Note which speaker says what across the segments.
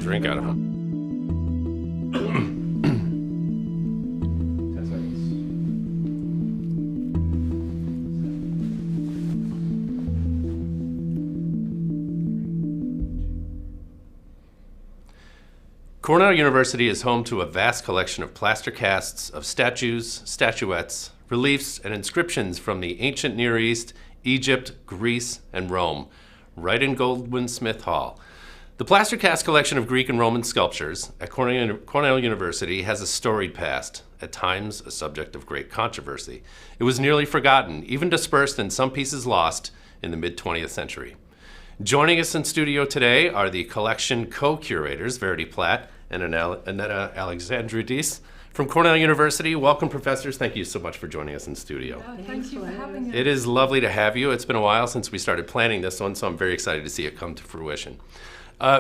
Speaker 1: drink out of them. Cornell University is home to a vast collection of plaster casts of statues, statuettes, reliefs, and inscriptions from the ancient Near East, Egypt, Greece, and Rome, right in Goldwin Smith Hall. The plaster cast collection of Greek and Roman sculptures at Cornell University has a storied past, at times a subject of great controversy. It was nearly forgotten, even dispersed and some pieces lost in the mid-20th century. Joining us in studio today are the collection co-curators, Verity Platt and Annetta Alexandridis from Cornell University. Welcome, professors. Thank you so much for joining us in studio.
Speaker 2: Thank you for having us.
Speaker 1: It is lovely to have you. It's been a while since we started planning this one, so I'm very excited to see it come to fruition.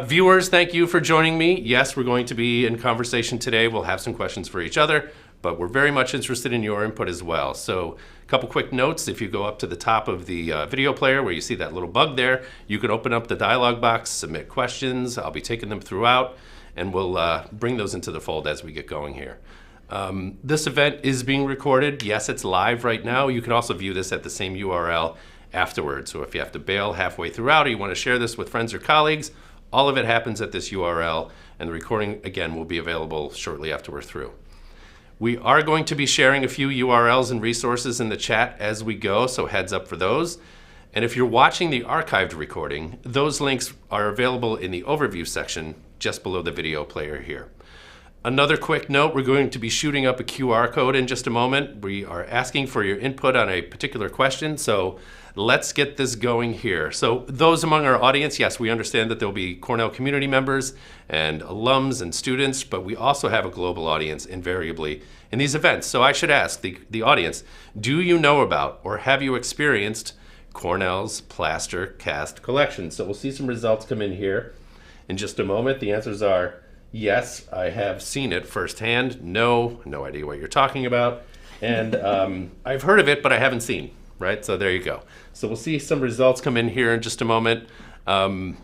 Speaker 1: Viewers, thank you for joining me. Yes, we're going to be in conversation today. We'll have some questions for each other, but we're very much interested in your input as well. So a couple quick notes. If you go up to the top of the video player where you see that little bug there, you can open up the dialog box, submit questions. I'll be taking them throughout, and we'll bring those into the fold as we get going here. This event is being recorded. Yes, it's live right now. You can also view this at the same URL afterwards. So if you have to bail halfway throughout or you want to share this with friends or colleagues, all of it happens at this URL, and the recording, again, will be available shortly after we're through. We are going to be sharing a few URLs and resources in the chat as we go, so heads up for those. And if you're watching the archived recording, those links are available in the overview section just below the video player here. Another quick note, we're going to be shooting up a QR code in just a moment. We are asking for your input on a particular question, so let's get this going here. So those among our audience, yes, we understand that there'll be Cornell community members and alums and students, but we also have a global audience invariably in these events. So I should ask the audience, do you know about or have you experienced Cornell's plaster cast collection? So we'll see some results come in here in just a moment. The answers are yes, I have seen it firsthand. No, no idea what you're talking about. And I've heard of it, but I haven't seen, right? So there you go. So we'll see some results come in here in just a moment. You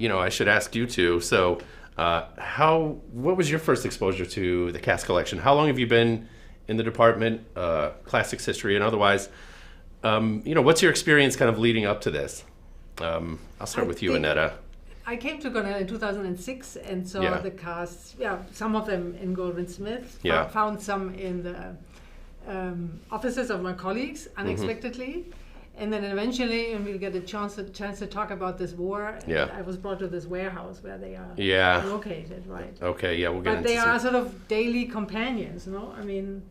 Speaker 1: know, I should ask you two. So what was your first exposure to the cast collection? How long have you been in the department, classics history and otherwise? You know, what's your experience kind of leading up to this? I'll start with you, Annetta.
Speaker 2: I came to Cornell in 2006 and saw the casts, some of them in Goldwin Smith, found some in the offices of my colleagues unexpectedly. And then eventually, and we'll get a chance to talk about this war, I was brought to this warehouse where they are located, right?
Speaker 1: Okay, yeah, we'll get into
Speaker 2: But they are sort of daily companions, no? I mean,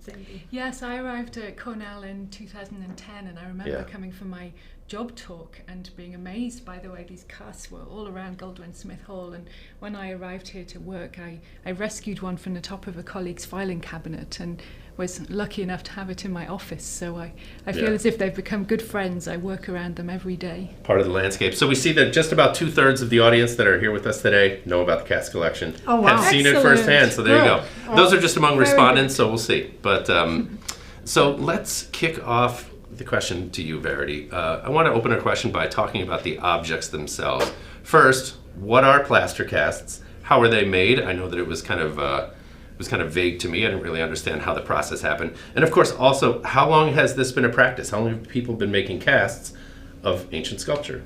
Speaker 3: yes, I arrived at Cornell in 2010, and I remember coming for my job talk and being amazed by the way these casts were all around Goldwin Smith Hall. And when I arrived here to work, I rescued one from the top of a colleague's filing cabinet and was lucky enough to have it in my office. So I feel as if they've become good friends. I work around them every day. Part
Speaker 1: of the landscape. So we see that just about 2/3 of the audience that are here with us today know about the cast collection.
Speaker 2: Oh, wow.
Speaker 1: Have seen it firsthand, so there you go. Those are just among respondents, so we'll see. But so let's kick off the question to you, Verity. I want to open a question by talking about the objects themselves. First, what are plaster casts? How are they made? I know that it was kind of vague to me. I didn't really understand how the process happened. And of course, also, how long has this been a practice? How long have people been making casts of ancient sculpture?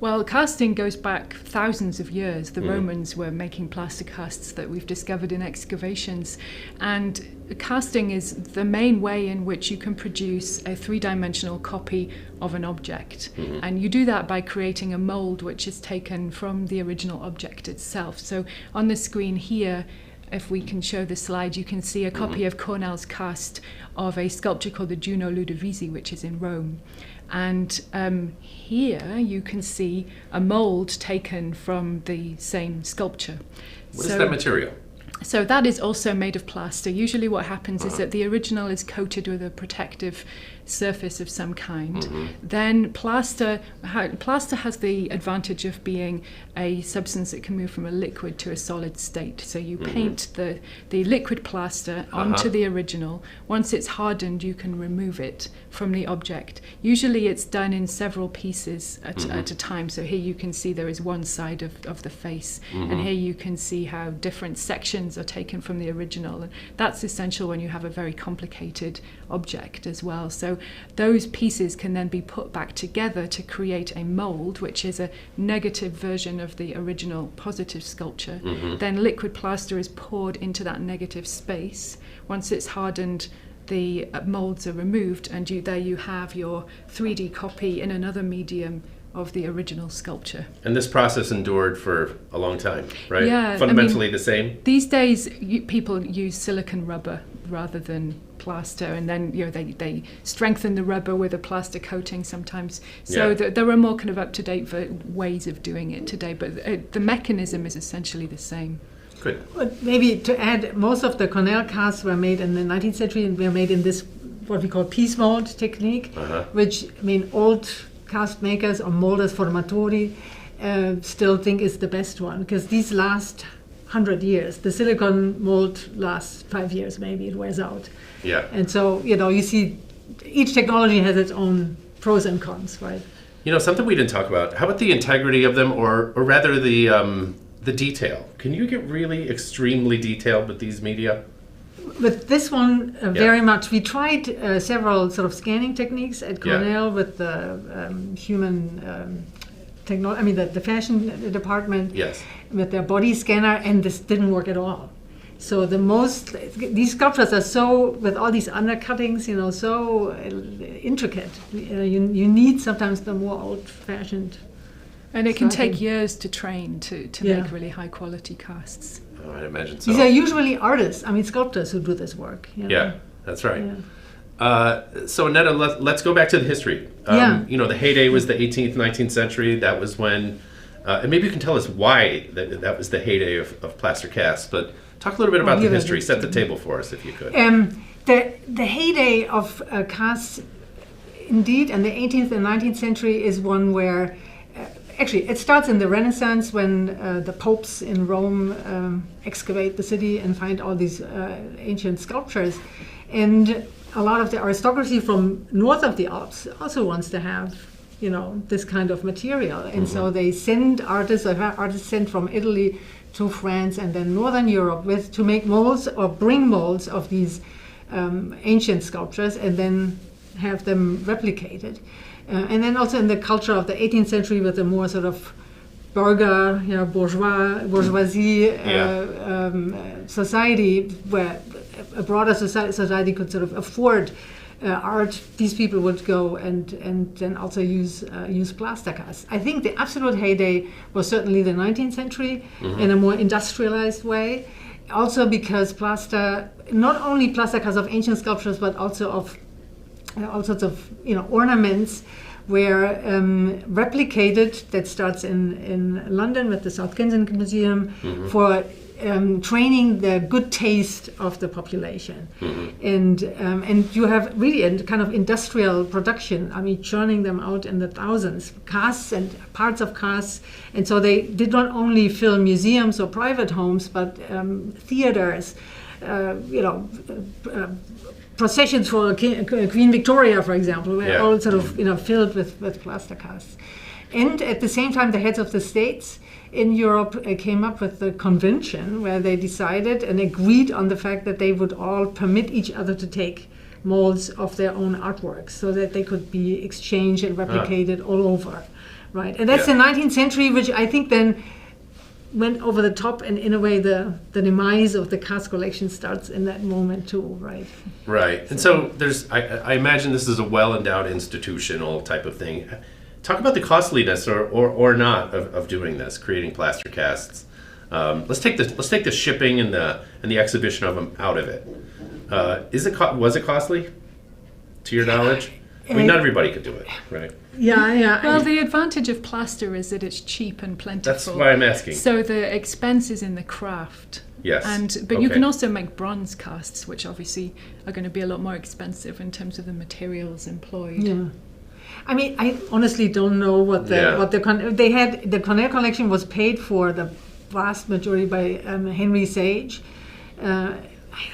Speaker 3: Well, casting goes back thousands of years. The Romans were making plaster casts that we've discovered in excavations. And casting is the main way in which you can produce a three-dimensional copy of an object. And you do that by creating a mold which is taken from the original object itself. So on the screen here, if we can show the slide, you can see a copy of Cornell's cast of a sculpture called the Juno Ludovisi, which is in Rome. And here you can see a mold taken from the same sculpture.
Speaker 1: What is that material?
Speaker 3: So that is also made of plaster. Usually what happens is that the original is coated with a protective surface of some kind. Then plaster has the advantage of being a substance that can move from a liquid to a solid state. So you paint the liquid plaster onto the original. Once it's hardened, you can remove it from the object. Usually it's done in several pieces at a time. So here you can see there is one side of the face, and here you can see how different sections are taken from the original. And that's essential when you have a very complicated object as well. So those pieces can then be put back together to create a mold, which is a negative version of the original positive sculpture. Then liquid plaster is poured into that negative space. Once it's hardened, the molds are removed, and there you have your 3D copy in another medium of the original sculpture. And
Speaker 1: this process endured for a long time, right?
Speaker 3: Yeah.
Speaker 1: Fundamentally the same?
Speaker 3: These days, people use silicone rubber rather than plaster, and then they strengthen the rubber with a plaster coating sometimes. So there are more kind of up-to-date ways of doing it today, but the mechanism is essentially the same.
Speaker 1: Good.
Speaker 2: But maybe to add, most of the Cornell casts were made in the 19th century, and were made in this, what we call piece mold technique, which, old cast makers or molders formatori still think is the best one, because these last 100 years. The silicone mold lasts 5 years, maybe it wears out.
Speaker 1: Yeah.
Speaker 2: And so, you see each technology has its own pros and cons, right?
Speaker 1: Something we didn't talk about, how about the integrity of them, or rather the detail? Can you get really extremely detailed with these media?
Speaker 2: With this one, very much. We tried several sort of scanning techniques at Cornell with the human technology, the fashion department, with their body scanner, and this didn't work at all. So these sculptures are so, with all these undercuttings, so intricate. You need sometimes the more old-fashioned.
Speaker 3: And it can take years to train to make really high-quality casts.
Speaker 1: Oh, I'd imagine so.
Speaker 2: These are usually artists, sculptors who do this work.
Speaker 1: Yeah, that's right. Yeah. So Annette, let's go back to the history. The heyday was the 18th, 19th century. That was when, and maybe you can tell us why that was the heyday of plaster casts, but talk a little bit about the history. Set the table for us, if you could.
Speaker 2: The heyday of casts, indeed, in the 18th and 19th century is one where, actually, it starts in the Renaissance when the popes in Rome excavate the city and find all these ancient sculptures. And a lot of the aristocracy from north of the Alps also wants to have, this kind of material. And so they send artists sent from Italy to France and then Northern Europe to make molds or bring molds of these ancient sculptures and then have them replicated. And then also in the culture of the 18th century with a more sort of bourgeoisie society, where a broader society could sort of afford art, these people would go and then also use plaster casts. I think the absolute heyday was certainly the 19th century in a more industrialized way. Also because plaster, not only plaster casts of ancient sculptures, but also of all sorts of ornaments were replicated. That starts in London with the South Kensington Museum for training the good taste of the population. And you have really a kind of industrial production, churning them out in the thousands, casts and parts of casts. And so they did not only fill museums or private homes, but theaters, processions for Queen Victoria, for example, were all sort of filled with plaster casts. And at the same time, the heads of the states in Europe came up with the convention where they decided and agreed on the fact that they would all permit each other to take molds of their own artworks so that they could be exchanged and replicated all over, right? And that's the 19th century, which I think then went over the top, and in a way the demise of the cast collection starts in that moment too, right?
Speaker 1: Right. And so there's, I imagine this is a well-endowed institutional type of thing. Talk about the costliness or not of doing this, creating plaster casts. Let's take the shipping and the exhibition of them out of it. Was it costly, to your knowledge? Not everybody could do it, right?
Speaker 2: Yeah.
Speaker 3: Well, the advantage of plaster is that it's cheap and plentiful.
Speaker 1: That's why I'm asking.
Speaker 3: So the expense is in the craft.
Speaker 1: Yes.
Speaker 3: But you can also make bronze casts, which obviously are going to be a lot more expensive in terms of the materials employed.
Speaker 2: Yeah. I mean, I honestly don't know what they had. The Cornell collection was paid for the vast majority by Henry Sage. I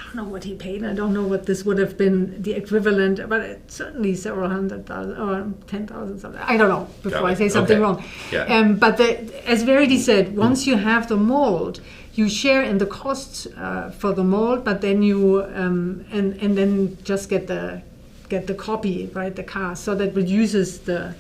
Speaker 2: don't know what he paid. I don't know what this would have been the equivalent, but it's certainly several $100,000 or 10,000 something. I don't know before I say something wrong.
Speaker 1: Yeah.
Speaker 2: But as Verity said, once you have the mold, you share in the costs for the mold, but then you and then just get the copy, right, the cast, so that reduces the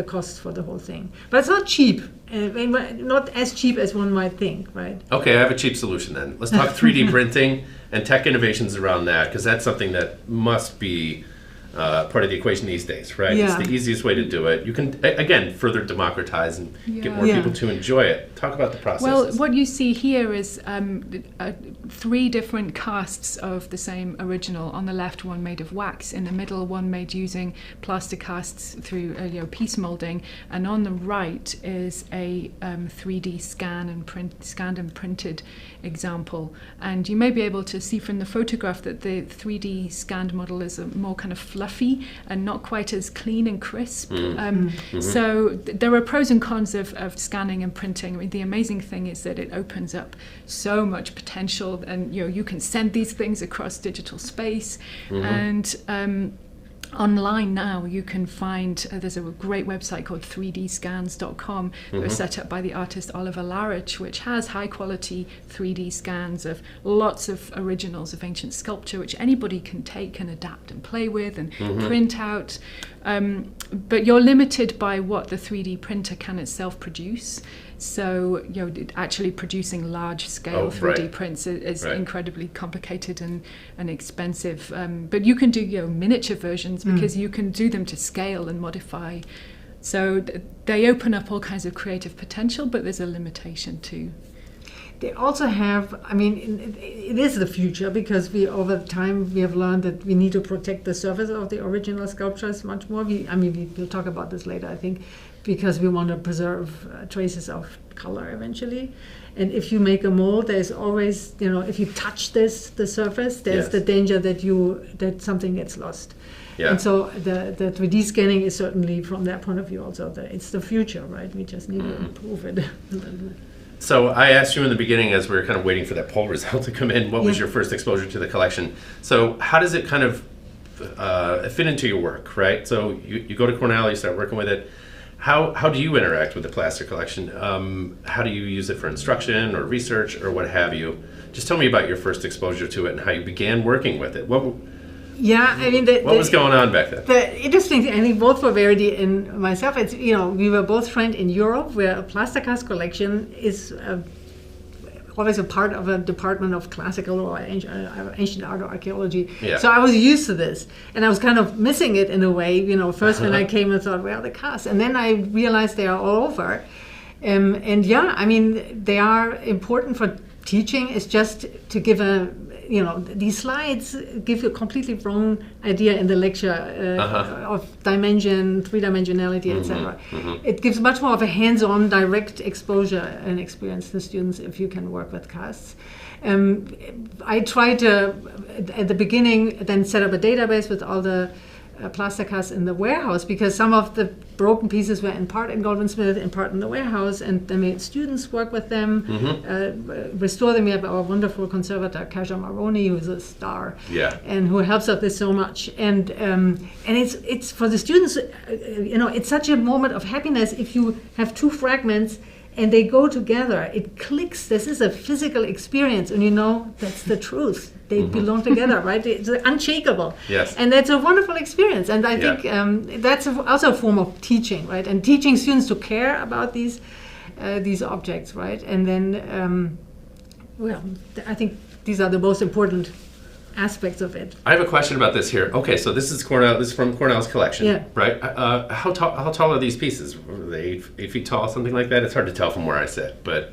Speaker 2: costs for the whole thing. But it's not cheap, not as cheap as one might think, right?
Speaker 1: Okay, I have a cheap solution then. Let's talk 3D printing and tech innovations around that, because that's something that must be part of the equation these days, right?
Speaker 2: Yeah.
Speaker 1: It's the easiest way to do it. You can, again, further democratize and get more people to enjoy it. Talk about the process.
Speaker 3: Well, what you see here is 3 different casts of the same original. On the left, one made of wax. In the middle, one made using plaster casts through piece molding. And on the right is a 3D scanned and printed example. And you may be able to see from the photograph that the 3D scanned model is a more kind of fluffy and not quite as clean and crisp. So there are pros and cons of scanning and printing. I mean, the amazing thing is that it opens up so much potential, and you can send these things across digital space. And online now you can find, there's a great website called 3dscans.com that was set up by the artist Oliver Larich, which has high quality 3D scans of lots of originals of ancient sculpture, which anybody can take and adapt and play with and print out. But you're limited by what the 3D printer can itself produce. So, actually producing large-scale 3D prints is incredibly complicated and expensive. But you can do, miniature versions because you can do them to scale and modify. So they open up all kinds of creative potential, but there's a limitation too.
Speaker 2: They also have, I mean, it is the future, because over time we have learned that we need to protect the surface of the original sculptures much more. We'll talk about this later, I think, because we want to preserve traces of color eventually. And if you make a mold, there's always, if you touch the surface, there's the danger that something gets lost. Yeah. And so the 3D scanning is certainly, from that point of view, also it's the future, right? We just need to improve it.
Speaker 1: So I asked you in the beginning, as we were kind of waiting for that poll result to come in, what was your first exposure to the collection? So how does it kind of fit into your work, right? So you go to Cornell, you start working with it. How do you interact with the Plaster collection? How do you use it for instruction or research or what have you? Just tell me about your first exposure to it and how you began working with it. What was going on back then?
Speaker 2: The interesting thing, I think, both for Verity and myself, it's, we were both trained in Europe, where a plaster cast collection is always a part of a department of classical or ancient art or archaeology. Yeah. So I was used to this, and I was kind of missing it in a way. First when I came and thought, well, the casts, and then I realized they are all over. They are important for teaching. It's just to give these slides give you a completely wrong idea in the lecture of dimension, three-dimensionality, etc. It gives much more of a hands-on, direct exposure and experience to students if you can work with casts. I tried to, at the beginning, then set up a database with all the plaster casts in the warehouse, because some of the broken pieces were in part in Goldsmith, in part in the warehouse, and they made students work with them, restore them. We have our wonderful conservator, Kaja Maroni, who's a star, and who helps us with so much. And it's for the students, it's such a moment of happiness if you have 2 fragments and they go together. It clicks. This is a physical experience, and that's the truth. They belong together, right? It's unshakable. Yes. And that's a wonderful experience. And I think that's also a form of teaching, right? And teaching students to care about these objects, right? And then, I think these are the most important aspects of it.
Speaker 1: I have a question about this here. Okay, so this is Cornell. This is from Cornell's collection, right? How tall are these pieces? Are they 8 feet tall, something like that? It's hard to tell from where I sit, but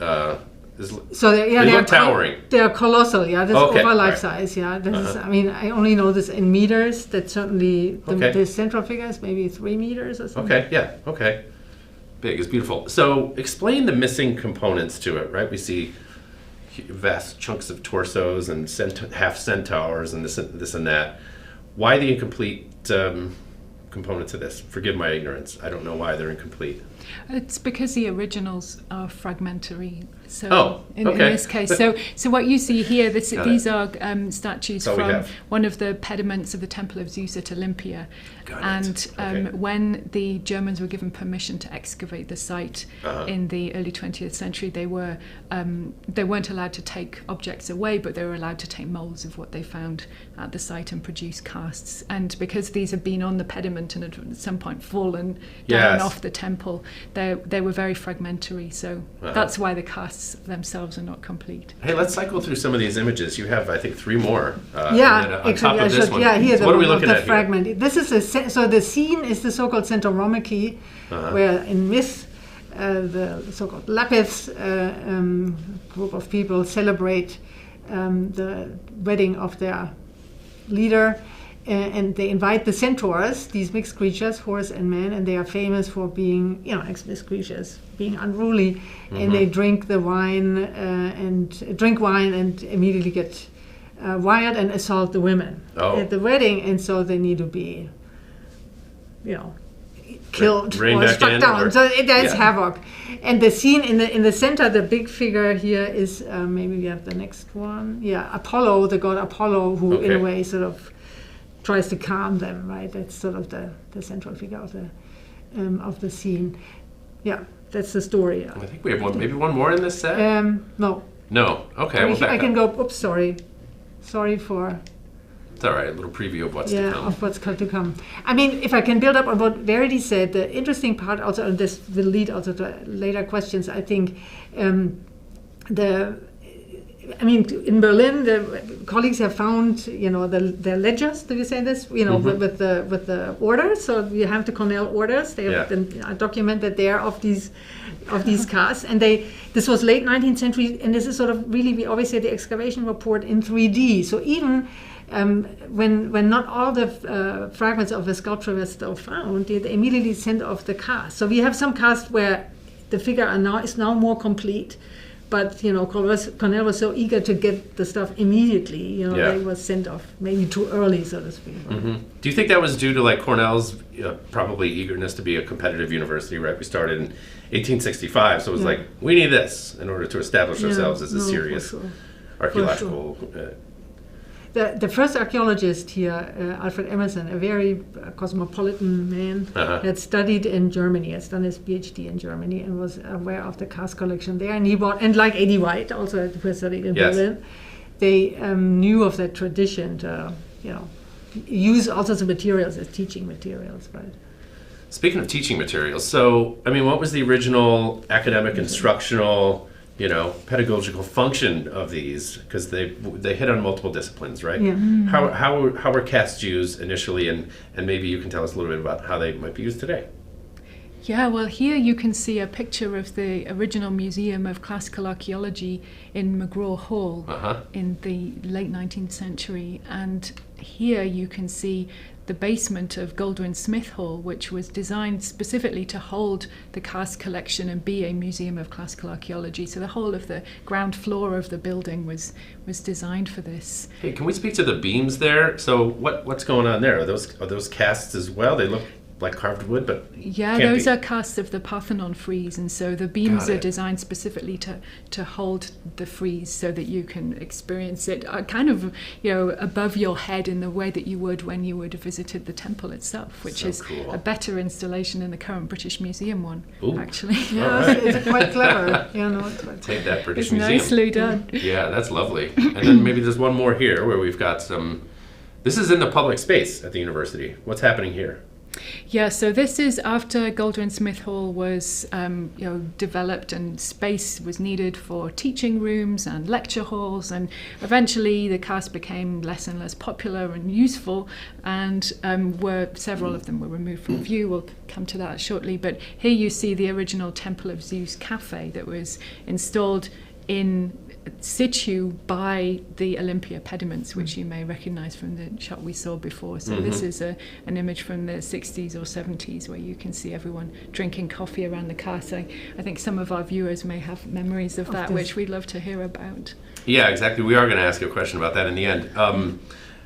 Speaker 1: they look towering.
Speaker 2: They're colossal. Yeah, this is over life size. Yeah, this is. I only know this in meters. That's certainly the central figure is maybe 3 meters or something.
Speaker 1: Okay. Yeah. Okay. Big. It's beautiful. So explain the missing components to it, right? We see vast chunks of torsos and half centaurs and this and that. Why the incomplete components of this? Forgive my ignorance. I don't know why they're incomplete.
Speaker 3: It's because the originals are fragmentary. So in this case, so what you see here, these are statues from one of the pediments of the Temple of Zeus at Olympia. When the Germans were given permission to excavate the site in the early 20th century, they weren't allowed to take objects away, but they were allowed to take molds of what they found at the site and produce casts. And because these have been on the pediment and at some point fallen down off the temple, they were very fragmentary. So that's why the casts themselves are not complete.
Speaker 1: Hey, let's cycle through some of these images. You have, I think, 3 more.
Speaker 2: On top of this one. Yeah, here,
Speaker 1: so what are we looking at
Speaker 2: fragment.
Speaker 1: Here?
Speaker 2: This is so the scene is the so-called centromachy, where in myth the so-called Lapiths group of people celebrate the wedding of their leader. And they invite the centaurs, these mixed creatures, horse and man, and they are famous for being, mixed creatures, being unruly, and they drink the wine and immediately get wild and assault the women at the wedding, and so they need to be, killed or struck down. So there's havoc. And the scene in the center, the big figure here is maybe we have the next one. Yeah, Apollo, the god Apollo, who in a way sort of tries to calm them, right? That's sort of the central figure of the scene. Yeah, that's the story.
Speaker 1: I think we have maybe one more in this set.
Speaker 2: No.
Speaker 1: No. Okay.
Speaker 2: I can go. Oops, sorry. Sorry for.
Speaker 1: It's all right. A little preview of what's to come.
Speaker 2: Yeah, of what's to come. I mean, if I can build up on what Verity said, the interesting part also, and this will lead also to later questions. I think in Berlin, the colleagues have found, the ledgers. Do you say this? With the orders. So you have the Cornell orders. They have been documented there of these casts, and this was late 19th century, and this is sort of really, we always say the excavation report in 3D. So even when not all the fragments of the sculpture were still found, they immediately sent off the cast. So we have some casts where the figure is now more complete. But Cornell was so eager to get the stuff immediately. They was sent off maybe too early, so to speak.
Speaker 1: Do you think that was due to Cornell's probably eagerness to be a competitive university? Right, we started in 1865, so it was we need this in order to establish ourselves as a serious archaeological.
Speaker 2: The first archaeologist here, Alfred Emerson, a very cosmopolitan man, had studied in Germany, has done his PhD in Germany, and was aware of the cast collection there. And he bought, and like A.D. White, also who studied in Berlin, they knew of that tradition to, use all sorts of materials as teaching materials, right?
Speaker 1: Speaking of teaching materials, so what was the original academic instructional pedagogical function of these? Because they hit on multiple disciplines, right?
Speaker 2: Yeah.
Speaker 1: How were casts used initially, and maybe you can tell us a little bit about how they might be used today.
Speaker 3: Yeah, well, here you can see a picture of the original Museum of Classical Archaeology in McGraw Hall in the late 19th century, and here you can see the basement of Goldwin Smith Hall, which was designed specifically to hold the cast collection and be a museum of classical archaeology. So the whole of the ground floor of the building was designed for this.
Speaker 1: Hey, can we speak to the beams there? So what's going on there? Are those casts as well? They look like carved wood, but
Speaker 3: those are casts of the Parthenon frieze, and so the beams are designed specifically to hold the frieze so that you can experience it kind of above your head in the way that you would when you would have visited the temple itself, which is cool. A better installation than the current British Museum one.
Speaker 1: Ooh.
Speaker 3: Actually.
Speaker 2: Yeah, it's quite clever.
Speaker 1: Take that, British
Speaker 3: it's
Speaker 1: Museum.
Speaker 3: Nicely done.
Speaker 1: Yeah, that's lovely. And then maybe there's one more here where we've got some. This is in the public space at the university. What's happening here?
Speaker 3: Yeah, so this is after Goldwin Smith Hall was developed, and space was needed for teaching rooms and lecture halls, and eventually the cast became less and less popular and useful, and several of them were removed from view. We'll come to that shortly, but here you see the original Temple of Zeus cafe that was installed in situ by the Olympia pediments, which you may recognize from the shot we saw before. So this is an image from the 60s or 70s where you can see everyone drinking coffee around the cast. I think some of our viewers may have memories of that, which we'd love to hear about.
Speaker 1: Yeah, exactly. We are going to ask you a question about that in the end.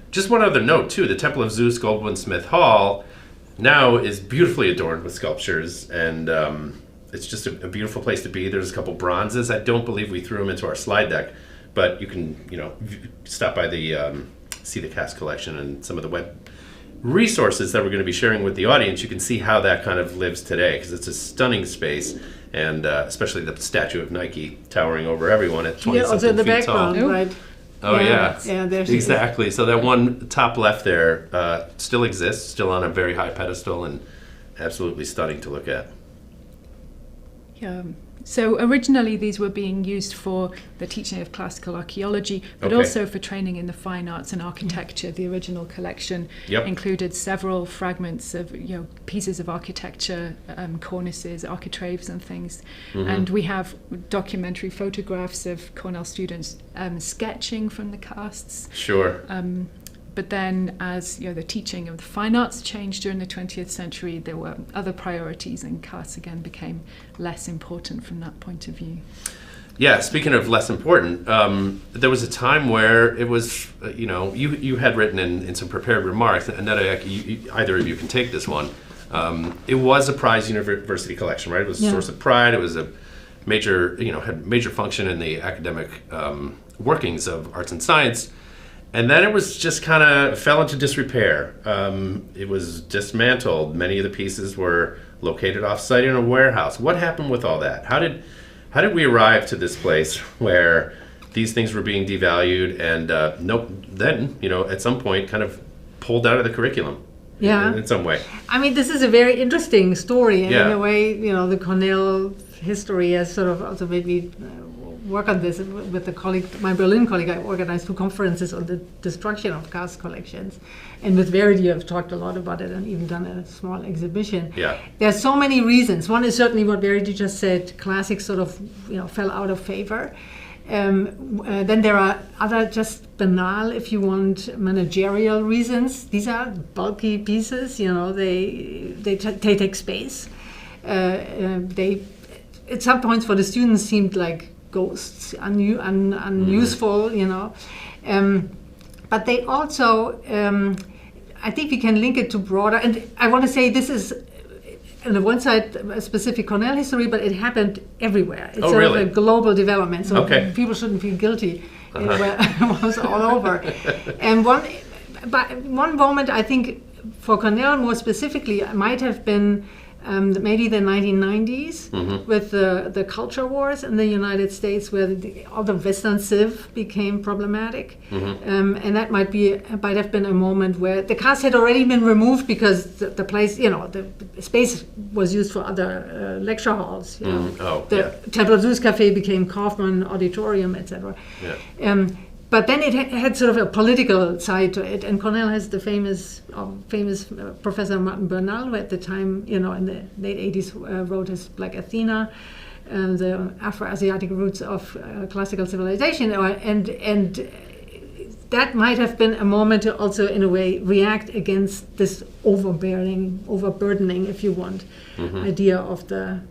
Speaker 1: Just one other note, too. The Temple of Zeus, Goldwyn Smith Hall, now is beautifully adorned with sculptures, and it's just a beautiful place to be. There's a couple bronzes. I don't believe we threw them into our slide deck, but you can, stop by the see the cast collection and some of the web resources that we're going to be sharing with the audience. You can see how that kind of lives today, because it's a stunning space, and especially the statue of Nike towering over everyone at 20 something
Speaker 2: also in the
Speaker 1: feet tall.
Speaker 2: background, right?
Speaker 1: Oh yeah,
Speaker 2: there she
Speaker 1: exactly. So that one top left there still exists, still on a very high pedestal, and absolutely stunning to look at.
Speaker 3: Yeah. So originally these were being used for the teaching of classical archaeology, but also for training in the fine arts and architecture. The original collection included several fragments of pieces of architecture, cornices, architraves and things. And we have documentary photographs of Cornell students sketching from the casts.
Speaker 1: Sure.
Speaker 3: But then as the teaching of the fine arts changed during the 20th century, there were other priorities, and casts again became less important from that point of view.
Speaker 1: Yeah, speaking of less important, there was a time where it was, you had written in some prepared remarks, and that either of you can take this one. It was a prized university collection, right? It was a source of pride. It was a major, had major function in the academic workings of arts and science. And then it was just kind of fell into disrepair. It was dismantled. Many of the pieces were located off-site in a warehouse. What happened with all that? How did we arrive to this place where these things were being devalued and then at some point kind of pulled out of the curriculum? In some way. I
Speaker 2: mean, this is a very interesting story, and in a way, the Cornell history has sort of also made me work on this with the colleague, my Berlin colleague. I organized 2 conferences on the destruction of cast collections, and with Verity I've talked a lot about it and even done a small exhibition. There's so many reasons. One is certainly what Verity just said, classics sort of fell out of favor. Then there are other just banal, if you want, managerial reasons. These are bulky pieces, they take space. They at some points for the students seemed like ghosts, unuseful, but they also, I think we can link it to broader, and I want to say this is, on the one side, a specific Cornell history, but it happened everywhere. It's sort of a global development, so people shouldn't feel guilty. It was all over. And one moment, I think, for Cornell more specifically, might have been maybe the 1990s with the culture wars in the United States, where all the Western Civ became problematic, and that might have been a moment where the cast had already been removed because the place, the space was used for other lecture halls. The Temple of Zeus Cafe became Kaufman Auditorium, etc. But then it had sort of a political side to it, and Cornell has the famous Professor Martin Bernal, who at the time, in the late 80s, wrote his Black Athena, the Afro-Asiatic roots of classical civilization, and that might have been a moment to also, in a way, react against this overburdening, if you want, idea of the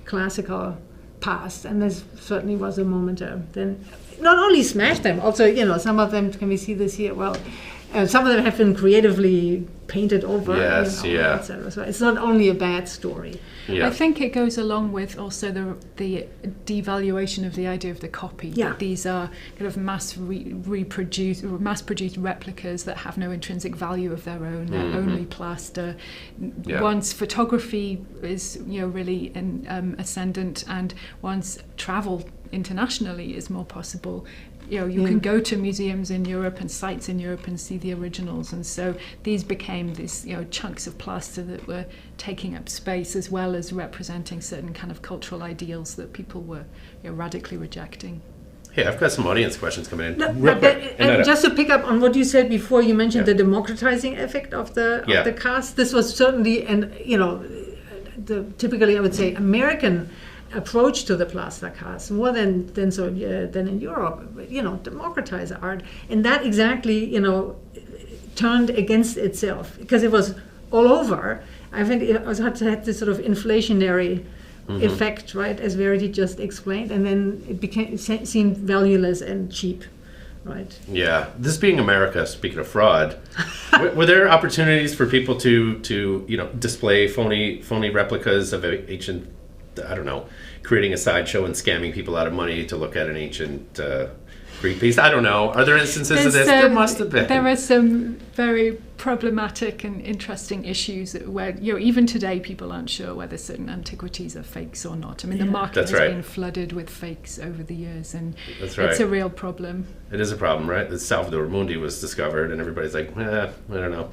Speaker 2: classical past, and this certainly was a moment then. Not only smash them, also, some of them, can we see this here? Well, some of them have been creatively painted over, etc. So it's not only a bad story.
Speaker 3: I think it goes along with also the devaluation of the idea of the copy. That these are kind of mass-produced replicas that have no intrinsic value of their own. They're only plaster. Once photography is really ascendant, and once travel internationally is more possible, you can go to museums in Europe and sites in Europe and see the originals, and so these became these chunks of plaster that were taking up space, as well as representing certain kind of cultural ideals that people were radically rejecting.
Speaker 1: Hey, I've got some audience questions coming in.
Speaker 2: And just to pick up on what you said before, you mentioned the democratizing effect of the cast. This was certainly, and typically I would say American approach to the plaster cast, more than in Europe, democratize art. And that exactly, turned against itself because it was all over. I think it also had this sort of inflationary effect, right, as Verity just explained, and then it seemed valueless and cheap. Right.
Speaker 1: Yeah. This being America, speaking of fraud, were there opportunities for people to display phony replicas of ancient, creating a sideshow and scamming people out of money to look at an ancient Greek piece? I don't know. Are there instances of this? There must have been.
Speaker 3: There are some very problematic and interesting issues where even today people aren't sure whether certain antiquities are fakes or not. I mean, the market has been flooded with fakes over the years, and it's a real problem.
Speaker 1: It is a problem, right? The Salvador Mundi was discovered, and everybody's like, I don't know.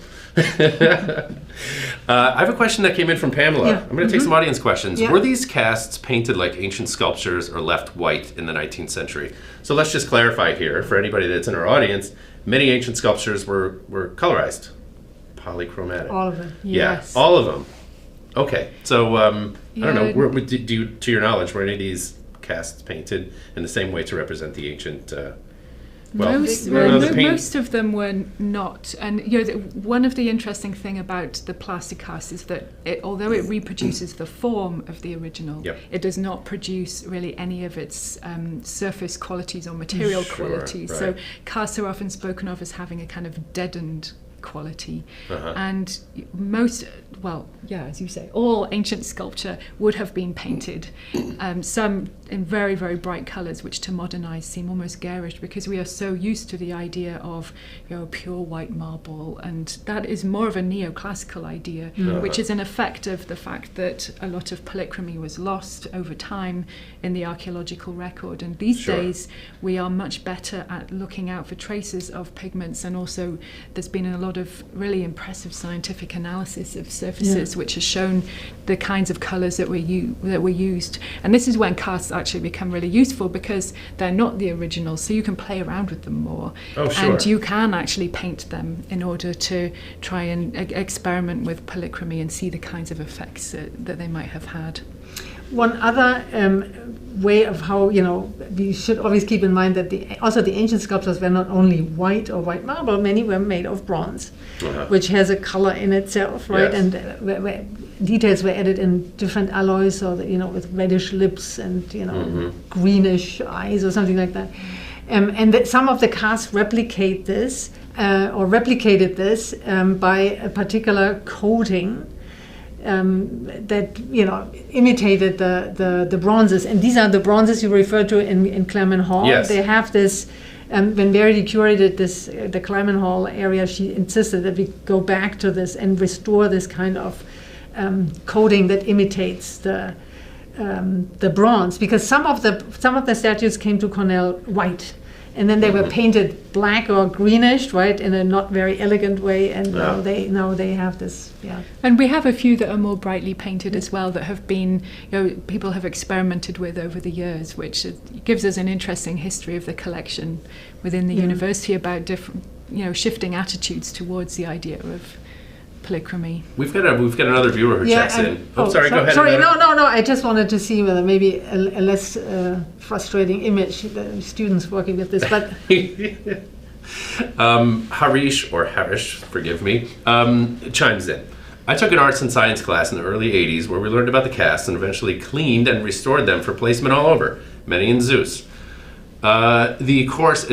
Speaker 1: I have a question that came in from Pamela.
Speaker 2: Yeah.
Speaker 1: I'm going to take some audience questions.
Speaker 2: Yeah.
Speaker 1: Were these casts painted like ancient sculptures or left white in the 19th century? So let's just clarify here for anybody that's in our audience. Many ancient sculptures were colorized, polychromatic.
Speaker 2: All of them.
Speaker 3: Yes.
Speaker 1: Yeah, all of them. Okay, so I don't know. To your knowledge, were any of these casts painted in the same way to represent the ancient?
Speaker 3: Most of them were not. And one of the interesting thing about the plaster cast is that although it reproduces the form of the original, it does not produce really any of its surface qualities or material qualities.
Speaker 1: Right.
Speaker 3: So casts are often spoken of as having a kind of deadened quality. And as you say, all ancient sculpture would have been painted, some in very, very bright colours, which to modern eyes seem almost garish because we are so used to the idea of pure white marble, and that is more of a neoclassical idea, which is an effect of the fact that a lot of polychromy was lost over time in the archaeological record, and these days we are much better at looking out for traces of pigments, and also there's been a lot of really impressive scientific analysis of surfaces which has shown the kinds of colours that were used. And this is when casts actually become really useful because they're not the original, so you can play around with them more. And you can actually paint them in order to try and experiment with polychromy and see the kinds of effects that they might have had.
Speaker 2: One other way of how, we should always keep in mind that the ancient sculptures were not only white or white marble, many were made of bronze, which has a color in itself, right?
Speaker 1: Yes.
Speaker 2: And where details were added in different alloys, or with reddish lips and, greenish eyes or something like that. And that some of the casts replicate this, or replicated this by a particular coating that imitated the bronzes, and these are the bronzes you referred to in Clermont Hall.
Speaker 1: Yes.
Speaker 2: They have this. When Verity curated the Clermont Hall area, she insisted that we go back to this and restore this kind of coating that imitates the bronze, because some of the statues came to Cornell white. And then they were painted black or greenish, right, in a not very elegant way. And now they have this,
Speaker 3: And we have a few that are more brightly painted as well that have been, people have experimented with over the years, which gives us an interesting history of the collection within the university about different, shifting attitudes towards the idea of polychromy.
Speaker 1: We've got another viewer who checks in. Go ahead.
Speaker 2: Sorry, no. I just wanted to see whether maybe a less frustrating image, the students working with this. But Harish, forgive me,
Speaker 1: chimes in. I took an arts and science class in the early 80s where we learned about the casts and eventually cleaned and restored them for placement all over, many in zoos. The class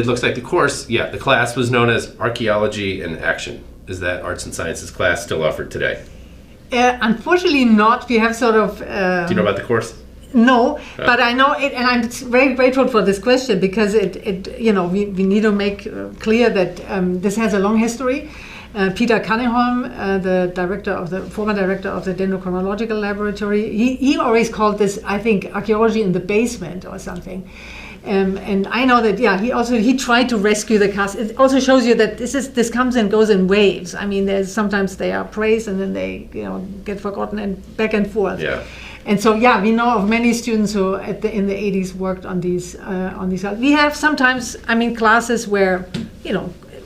Speaker 1: was known as Archaeology in Action. Is that arts and sciences class still offered today?
Speaker 2: Unfortunately not. We have sort of...
Speaker 1: Do you know about the course?
Speaker 2: No, but I know it, and I'm very grateful for this question because we need to make clear that this has a long history. Peter Cunningham, the former director of the Dendrochronological Laboratory, he always called this, I think, archaeology in the basement or something. And I know that he tried to rescue the cast. It also shows you that this comes and goes in waves. I mean, sometimes they are praised and then they get forgotten and back and forth.
Speaker 1: Yeah.
Speaker 2: And so we know of many students who in the 80s worked on these. We have sometimes classes where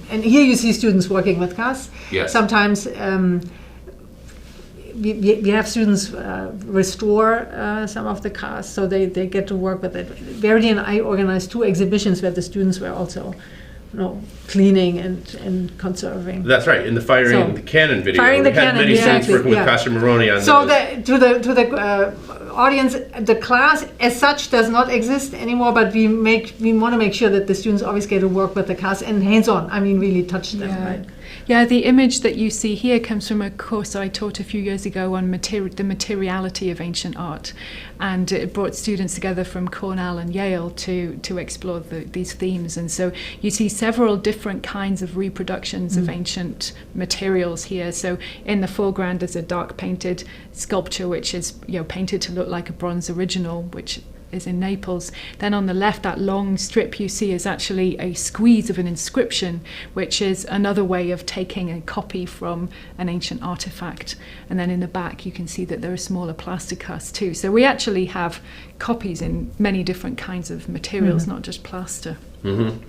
Speaker 2: and here you see students working with casts.
Speaker 1: Yes.
Speaker 2: Sometimes we have students restore some of the casts, so they get to work with it. Verity and I organized 2 exhibitions where the students were also, cleaning and conserving.
Speaker 1: That's right. In the Firing the Cannon video,
Speaker 2: Firing the
Speaker 1: we had
Speaker 2: Cannon,
Speaker 1: many students working with
Speaker 2: yeah.
Speaker 1: Kasia Maroney on
Speaker 2: so
Speaker 1: those.
Speaker 2: to the audience, the class as such does not exist anymore, but we want to make sure that the students always get to work with the cast and hands-on. I mean, really touch them, right?
Speaker 3: Yeah, the image that you see here comes from a course I taught a few years ago on the materiality of ancient art, and it brought students together from Cornell and Yale to explore these themes. And so you see several different kinds of reproductions of ancient materials here. So in the foreground is a dark painted sculpture which is painted to look like a bronze original, which is in Naples. Then on the left, that long strip you see is actually a squeeze of an inscription, which is another way of taking a copy from an ancient artifact. And then in the back, you can see that there are smaller plaster casts too. So we actually have copies in many different kinds of materials, not just plaster.
Speaker 1: Mm-hmm.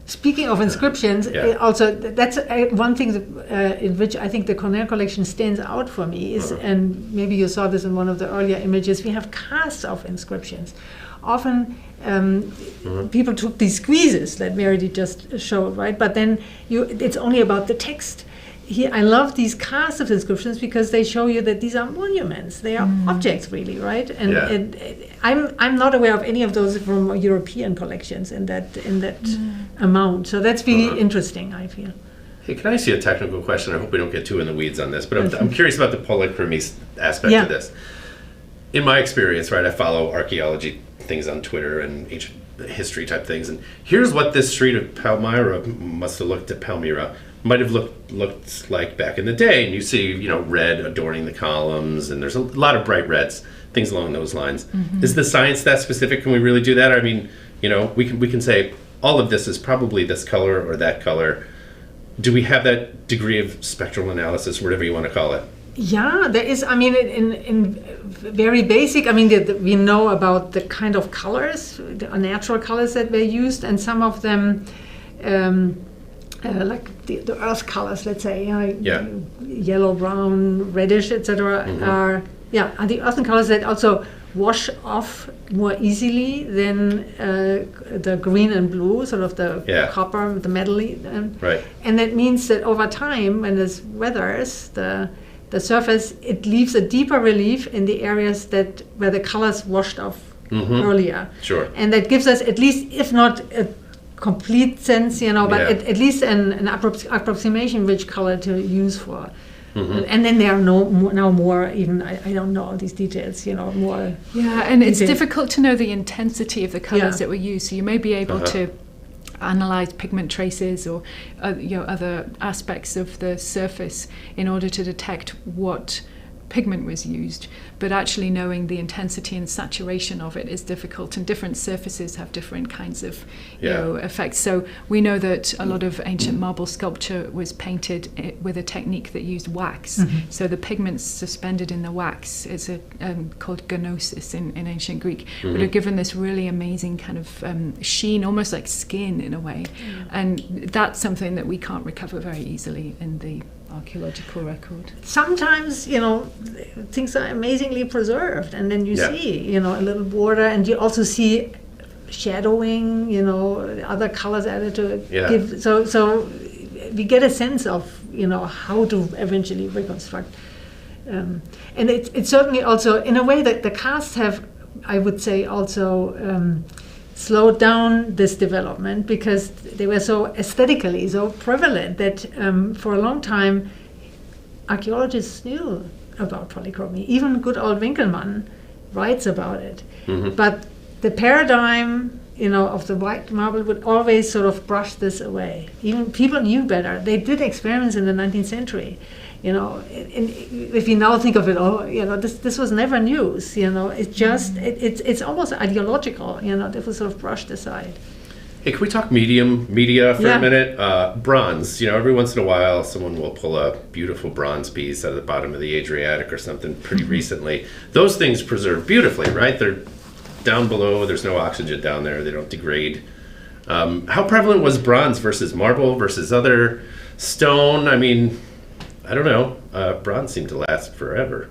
Speaker 2: Speaking of inscriptions, also that's one thing in which I think the Cornell collection stands out for me is, and maybe you saw this in one of the earlier images, we have casts of inscriptions. Often people took these squeezes that Verity just showed, right? But then it's only about the text. Here, I love these casts of inscriptions because they show you that these are monuments. They are objects, really, right? And I'm not aware of any of those from European collections in that amount. So that's really interesting, I feel.
Speaker 1: Hey, can I ask you a technical question? I hope we don't get too in the weeds on this, but I'm curious about the polychromy aspect of this. In my experience, right, I follow archaeology things on Twitter and ancient history type things, and here's what this street of Palmyra must have looked at Palmyra. Might have looked like back in the day, and you see, red adorning the columns, and there's a lot of bright reds, things along those lines. Is the science that specific? Can we really do that? I mean, we can say all of this is probably this color or that color. Do we have that degree of spectral analysis, whatever you want to call it?
Speaker 2: Yeah, there is. I mean, in very basic. I mean, we know about the kind of colors, the natural colors that were used, and some of them. Like the earth colors, let's say, yellow, brown, reddish, etc., are the earthen colors that also wash off more easily than the green and blue, sort of the copper, the metally.
Speaker 1: Right.
Speaker 2: And that means that over time, when this weathers, the surface, it leaves a deeper relief in the areas where the colors washed off earlier.
Speaker 1: Sure.
Speaker 2: And that gives us, at least, if not a complete sense, but at least an approximation which color to use for. And then there are now more, even I don't know all these details, more.
Speaker 3: Yeah, and it's difficult to know the intensity of the colors that were used. So you may be able to analyze pigment traces or other aspects of the surface in order to detect what pigment was used, but actually knowing the intensity and saturation of it is difficult, and different surfaces have different kinds of effects. So we know that a lot of ancient marble sculpture was painted with a technique that used wax. So the pigments suspended in the wax is called gnosis in ancient Greek, would have given this really amazing kind of sheen, almost like skin in a way. And that's something that we can't recover very easily in the archaeological record.
Speaker 2: Sometimes, things are amazingly preserved, and then you see, a little border, and you also see shadowing, other colors added to it. Give, so we get a sense of, how to eventually reconstruct. And it's certainly also, in a way, that the casts have, I would say, also slowed down this development because they were so aesthetically so prevalent that for a long time archaeologists knew about polychromy. Even good old Winkelmann writes about it. But the paradigm, of the white marble would always sort of brush this away. Even people knew better. They did experiments in the 19th century. And if you now think of it, this was never news. It's just it's almost ideological. That was sort of brushed aside.
Speaker 1: Hey, can we talk media for a minute? Bronze. Every once in a while, someone will pull a beautiful bronze piece out of the bottom of the Adriatic or something pretty recently. Those things preserve beautifully, right? They're down below. There's no oxygen down there. They don't degrade. How prevalent was bronze versus marble versus other stone? I mean, I don't know. Bronze seemed to last forever.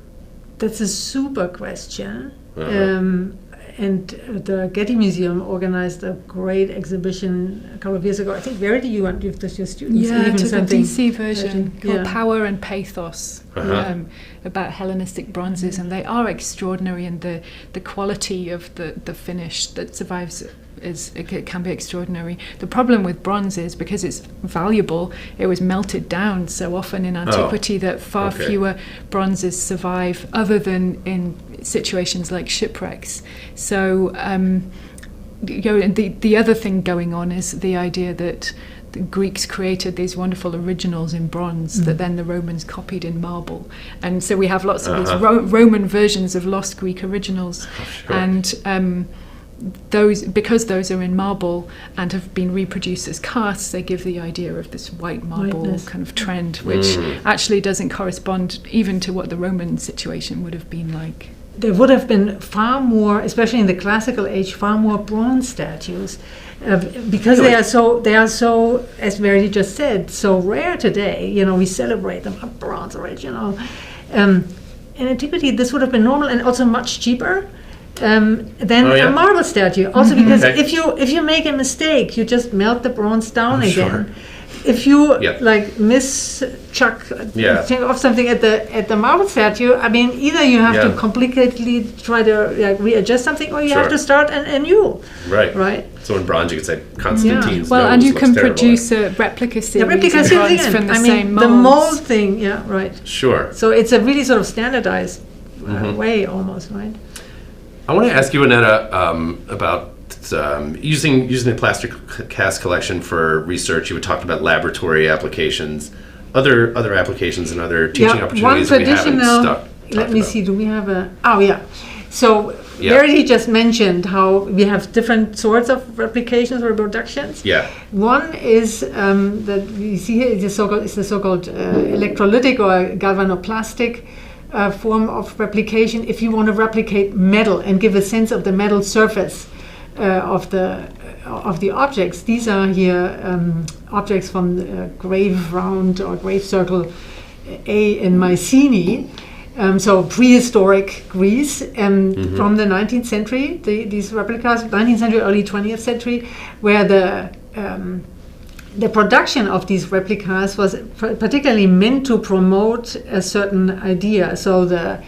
Speaker 2: That's a super question.
Speaker 1: Uh-huh.
Speaker 2: And the Getty Museum organized a great exhibition a couple of years ago. I think, Verity, you give this to your students.
Speaker 3: Yeah,
Speaker 2: even
Speaker 3: to the
Speaker 2: something
Speaker 3: DC version called
Speaker 2: yeah.
Speaker 3: Power and Pathos, about Hellenistic bronzes, and they are extraordinary, and the quality of the finish that survives it can be extraordinary. The problem with bronze is, because it's valuable, it was melted down so often in antiquity that far fewer bronzes survive, other than in situations like shipwrecks. So the other thing going on is the idea that the Greeks created these wonderful originals in bronze that then the Romans copied in marble, and so we have lots of these Roman versions of lost Greek originals. And because those are in marble and have been reproduced as casts, they give the idea of this white marble kind of trend, which actually doesn't correspond even to what the Roman situation would have been like.
Speaker 2: There would have been far more, especially in the classical age, far more bronze statues, because they are so, as Verity just said, so rare today. We celebrate them, a bronze original. In antiquity, this would have been normal and also much cheaper than a marble statue. Also, because if you make a mistake, you just melt the bronze down again. Sure. If you think of something at the marble statue, I mean, either you have to complicatedly try to readjust something, or you have to start anew. Right.
Speaker 1: So in bronze, you could say Constantine's
Speaker 3: nose and you can produce a replica series from the same molds.
Speaker 2: The mold thing,
Speaker 1: Sure.
Speaker 2: So it's a really sort of standardized way, almost, right?
Speaker 1: I want to ask you, Annetta, about using the plaster cast collection for research. You talked about laboratory applications, other applications and other teaching opportunities that we haven't
Speaker 2: Let me see, do we have a... Oh, yeah. So Verity just mentioned how we have different sorts of replications or reproductions.
Speaker 1: Yeah.
Speaker 2: One is that we see here is the so-called electrolytic or galvanoplastic form of replication. If you want to replicate metal and give a sense of the metal surface of the objects. These are here objects from the grave round or grave circle A in Mycenae, so prehistoric Greece, from the 19th century. These replicas, 19th century, early 20th century, where the production of these replicas was particularly meant to promote a certain idea. So the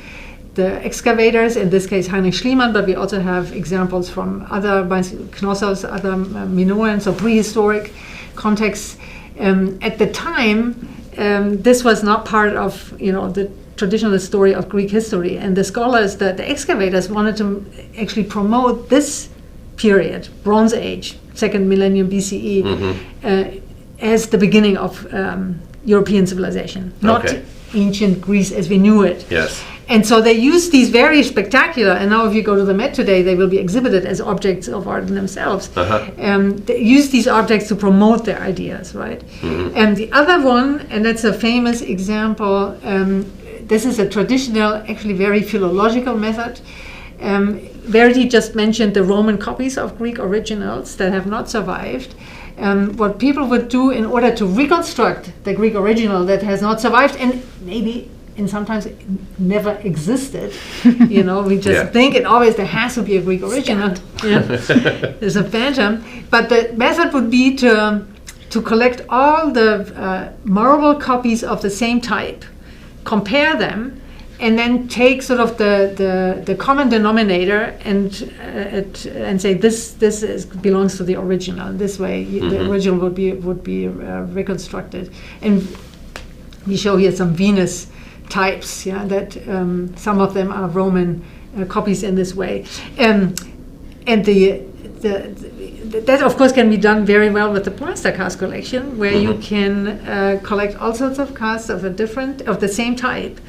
Speaker 2: excavators, in this case Heinrich Schliemann, but we also have examples from other Knossos, other Minoans, or prehistoric contexts. At the time, this was not part of the traditional story of Greek history, and the scholars, the excavators, wanted to actually promote this period, Bronze Age, 2nd millennium BCE, as the beginning of European civilization, not ancient Greece as we knew it.
Speaker 1: Yes.
Speaker 2: And so they use these very spectacular, and now if you go to the Met today, they will be exhibited as objects of art in themselves. They use these objects to promote their ideas, right? And the other one, and that's a famous example, this is a traditional, actually very philological method. Verity just mentioned the Roman copies of Greek originals that have not survived. What people would do in order to reconstruct the Greek original that has not survived, and maybe and sometimes it never existed. We just think there has to be a Greek original. There's a phantom. But the method would be to collect all the marble copies of the same type, compare them, and then take sort of the common denominator and say this belongs to the original. And this way, the original would be reconstructed. And we show here some Venus types, that some of them are Roman copies in this way, and that of course can be done very well with the plaster cast collection, where you can collect all sorts of casts of the same type,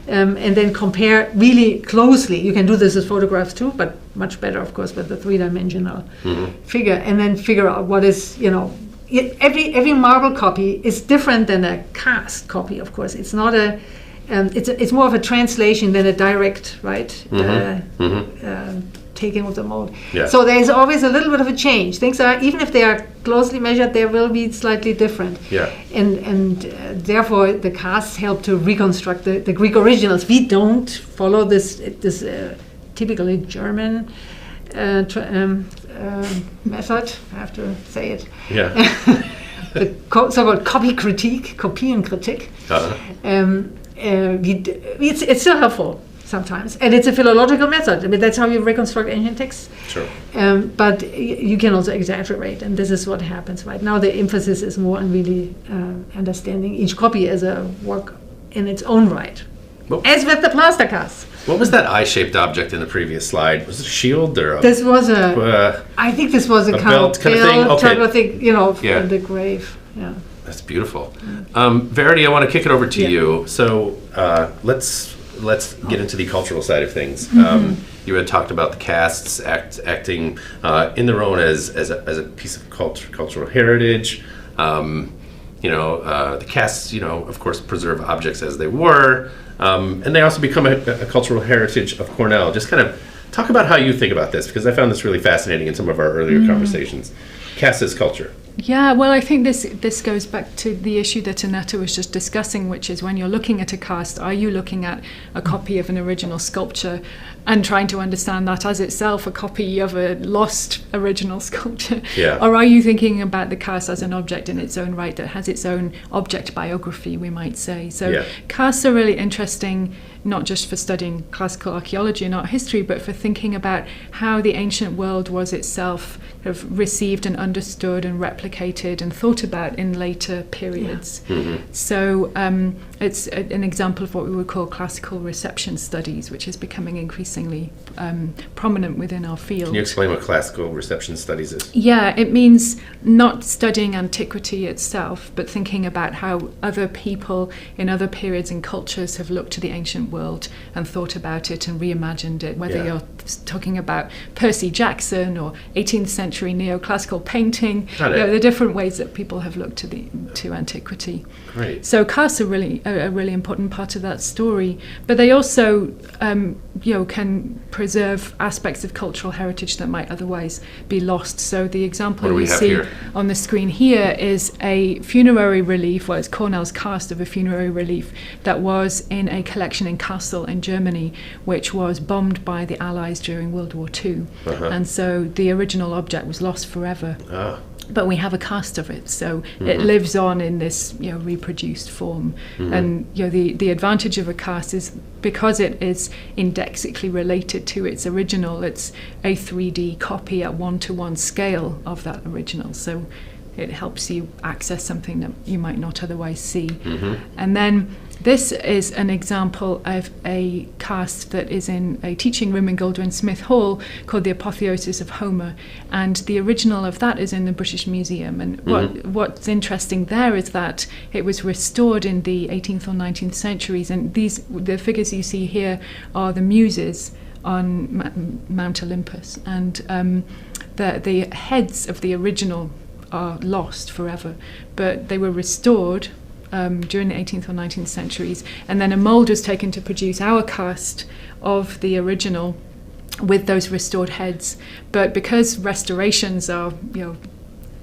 Speaker 2: and then compare really closely. You can do this with photographs too, but much better, of course, with the three-dimensional figure, and then figure out what is every marble copy is different than a cast copy. Of course, it's not it's more of a translation than a direct taken with the mold.
Speaker 1: Yeah.
Speaker 2: So there is always a little bit of a change. Things are, even if they are closely measured, they will be slightly different.
Speaker 1: Yeah.
Speaker 2: And therefore the casts help to reconstruct the Greek originals. We don't follow this typically German method. I have to say it.
Speaker 1: Yeah.
Speaker 2: The so-called copy critique, Kopienkritik. It's still helpful sometimes, and it's a philological method. I mean, that's how you reconstruct ancient texts.
Speaker 1: Sure.
Speaker 2: But you can also exaggerate, and this is what happens right now. The emphasis is more on really understanding each copy as a work in its own right, as with the plaster casts.
Speaker 1: What was that eye-shaped object in the previous slide? Was it a shield or a...
Speaker 2: This was I think this was a kind
Speaker 1: belt
Speaker 2: of
Speaker 1: kind of thing? Okay.
Speaker 2: type of thing,
Speaker 1: Yeah.
Speaker 2: from the grave. Yeah.
Speaker 1: That's beautiful. Verity, I want to kick it over to you. So let's get into the cultural side of things. You had talked about the casts acting in their own as a piece of cultural heritage. The casts, of course, preserve objects as they were, and they also become a cultural heritage of Cornell. Just kind of talk about how you think about this, because I found this really fascinating in some of our earlier conversations. Casts as culture.
Speaker 3: Yeah, well, I think this goes back to the issue that Annetta was just discussing, which is when you're looking at a cast, are you looking at a copy of an original sculpture and trying to understand that as itself a copy of a lost original sculpture?
Speaker 1: Yeah.
Speaker 3: Or are you thinking about the cast as an object in its own right that has its own object biography, we might say? So casts are really interesting, not just for studying classical archaeology and art history, but for thinking about how the ancient world was itself received and understood and replicated and thought about in later periods. So it's an example of what we would call classical reception studies, which is becoming increasingly prominent within our field.
Speaker 1: Can you explain what classical reception studies is?
Speaker 3: Yeah, it means not studying antiquity itself, but thinking about how other people in other periods and cultures have looked to the ancient world and thought about it and reimagined it, whether you're talking about Percy Jackson or 18th century neoclassical painting, the different ways that people have looked to antiquity.
Speaker 1: Great.
Speaker 3: So casts are really a really important part of that story, but they also can preserve aspects of cultural heritage that might otherwise be lost. So the example you see on the screen here is a funerary relief, well, it's Cornell's cast of a funerary relief that was in a collection in Kassel in Germany, which was bombed by the Allies during World War II. And so the original object was lost forever. But we have a cast of it, so it lives on in this reproduced form. And the advantage of a cast is because it is indexically related to its original, it's a 3D copy at 1-to-1 scale of that original. So it helps you access something that you might not otherwise see. And then this is an example of a cast that is in a teaching room in Goldwyn Smith Hall called The Apotheosis of Homer, and the original of that is in the British Museum. And what's interesting there is that it was restored in the 18th or 19th centuries, and the figures you see here are the Muses on Mount Olympus, and the heads of the original are lost forever, but they were restored during the 18th or 19th centuries, and then a mould was taken to produce our cast of the original with those restored heads. But because restorations are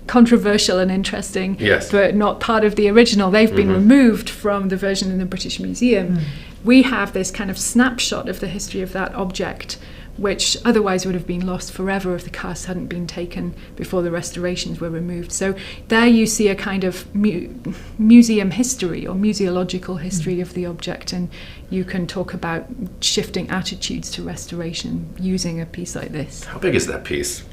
Speaker 3: controversial and interesting, but not part of the original, they've been removed from the version in the British Museum. We have this kind of snapshot of the history of that object, which otherwise would have been lost forever if the casts hadn't been taken before the restorations were removed. So there you see a kind of museum history or museological history of the object, and you can talk about shifting attitudes to restoration using a piece like this.
Speaker 1: How big is that piece?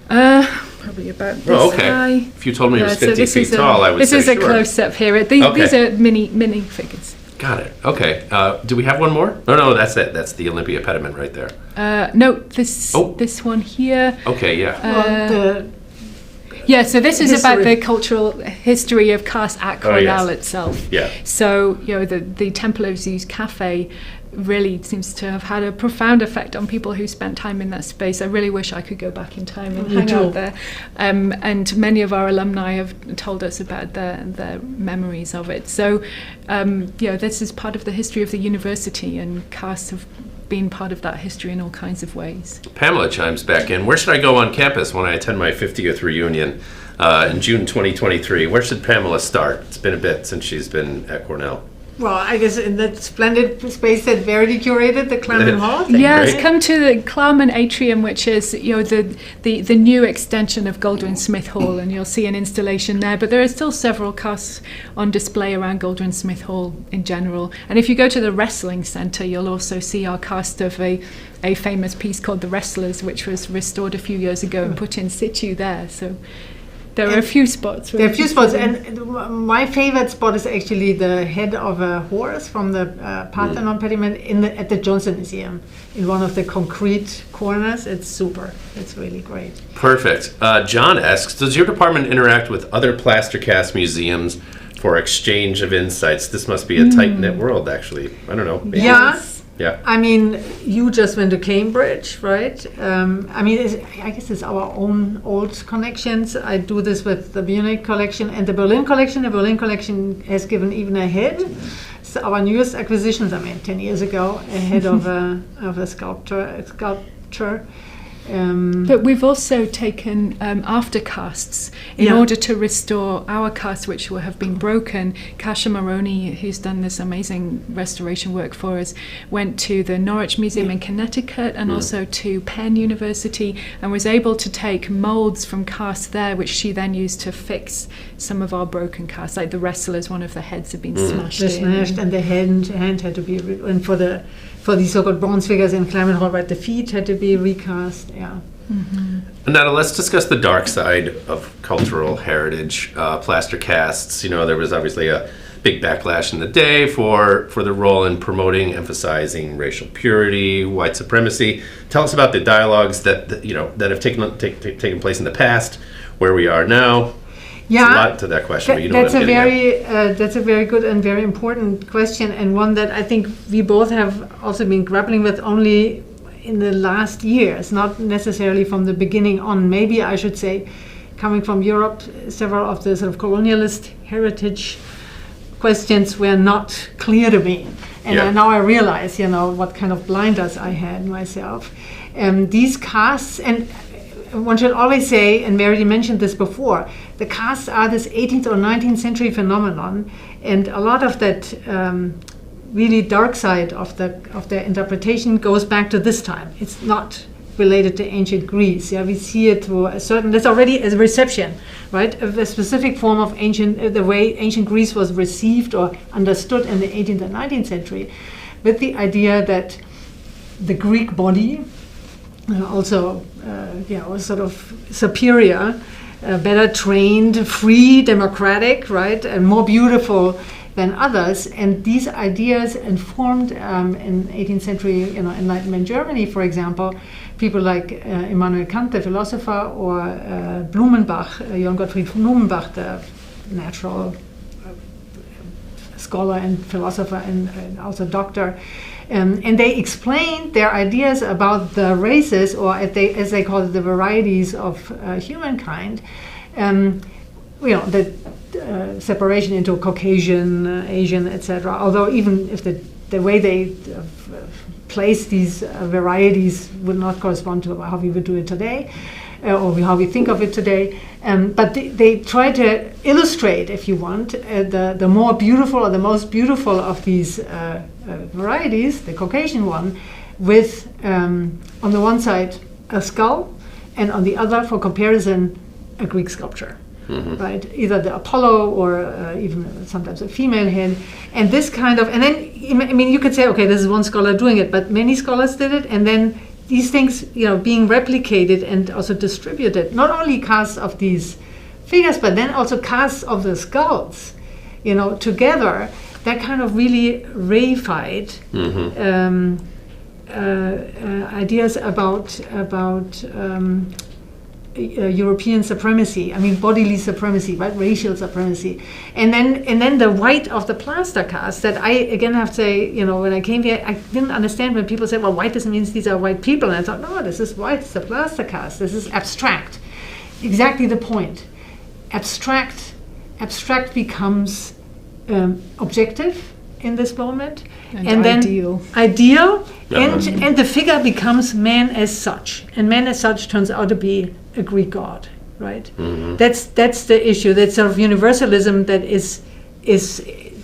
Speaker 3: Probably about this high.
Speaker 1: If you told me it was 50 feet tall, I would say
Speaker 3: This is a close-up here. These are mini figures.
Speaker 1: Got it. Okay. Do we have one more? No, that's it. That's the Olympia pediment right there.
Speaker 3: No, this one here.
Speaker 1: Okay, yeah.
Speaker 3: So this is about the cultural history of casts at Cornell itself.
Speaker 1: Yeah.
Speaker 3: So, the Temple of Zeus Cafe really seems to have had a profound effect on people who spent time in that space. I really wish I could go back in time and hang out there. And many of our alumni have told us about their memories of it. So, this is part of the history of the university, and casts have been part of that history in all kinds of ways.
Speaker 1: Pamela chimes back in. Where should I go on campus when I attend my 50th reunion in June 2023? Where should Pamela start? It's been a bit since she's been at Cornell.
Speaker 2: Well, I guess in that splendid space that Verity curated, the Claman Hall thing.
Speaker 3: Yes,
Speaker 1: right?
Speaker 3: come to the Claman Atrium, which is the new extension of Goldwyn Smith Hall, and you'll see an installation there. But there are still several casts on display around Goldwyn Smith Hall in general. And if you go to the Wrestling Centre, you'll also see our cast of a famous piece called The Wrestlers, which was restored a few years ago and put in situ there. So there are a few spots.
Speaker 2: There are a few spots, and my favorite spot is actually the head of a horse from the Parthenon pediment at the Johnson Museum, in one of the concrete corners. It's super. It's really great.
Speaker 1: Perfect. John asks, does your department interact with other plaster cast museums for exchange of insights? This must be a tight-knit world, actually. I don't know. Maybe.
Speaker 2: Yeah. I mean, you just went to Cambridge, right? I mean, I guess it's our own old connections. I do this with the Munich collection and the Berlin collection. The Berlin collection has given even ahead. So our newest acquisitions, 10 years ago, ahead of a sculpture.
Speaker 3: But we've also taken aftercasts in order to restore our casts, which have been broken. Kasia Maroney, who's done this amazing restoration work for us, went to the Norwich Museum in Connecticut and also to Penn University, and was able to take molds from casts there, which she then used to fix some of our broken casts, like the Wrestlers. One of the heads had been smashed
Speaker 2: and the hand had to be and for these so-called bronze figures in Claman Hall, right, the feet had to be recast.
Speaker 1: And now let's discuss the dark side of cultural heritage, plaster casts. There was obviously a big backlash in the day for the role in promoting, emphasizing racial purity, white supremacy. Tell us about the dialogues that have taken place in the past, where we are now. There's a lot to that question. But you know
Speaker 2: that's a very good and very important question, and one that I think we both have also been grappling with only in the last years, not necessarily from the beginning on. Maybe I should say, coming from Europe, several of the sort of colonialist heritage questions were not clear to me, and now I realize, what kind of blinders I had myself. These casts, and one should always say, and Verity mentioned this before, the casts are this 18th or 19th century phenomenon, and a lot of that really dark side of their interpretation goes back to this time. It's not related to ancient Greece. We see it through that's already a reception, right? Of a specific form of the way ancient Greece was received or understood in the 18th and 19th century, with the idea that the Greek body was sort of superior, better trained, free, democratic, right, and more beautiful than others. And these ideas informed in 18th century, Enlightenment Germany, for example, people like Immanuel Kant, the philosopher, or Blumenbach, Johann Gottfried Blumenbach, the natural scholar and philosopher and also doctor. And they explained their ideas about the races, or as they call it, the varieties of humankind. The separation into Caucasian, Asian, etc. Although even if the way they place these varieties would not correspond to how we would do it today, or how we think of it today. But they try to illustrate, if you want, the more beautiful or the most beautiful of these varieties, the Caucasian one, with on the one side a skull, and on the other, for comparison, a Greek sculpture. Right, either the Apollo or even sometimes a female head, and this kind of, and then you could say, okay, this is one scholar doing it, but many scholars did it, and then these things, being replicated and also distributed. Not only casts of these figures, but then also casts of the skulls, together. That kind of really reified ideas about European supremacy. Bodily supremacy, right? Racial supremacy, and then the white of the plaster cast. That I again have to say, when I came here, I didn't understand when people said, "Well, white doesn't mean these are white people." And I thought, no, this is white. It's a plaster cast. This is abstract. Exactly the point. Abstract becomes objective, in this moment,
Speaker 3: and ideal.
Speaker 2: And the figure becomes man as such, and man as such turns out to be a Greek god, right? Mm-hmm. That's the issue. That sort of universalism that is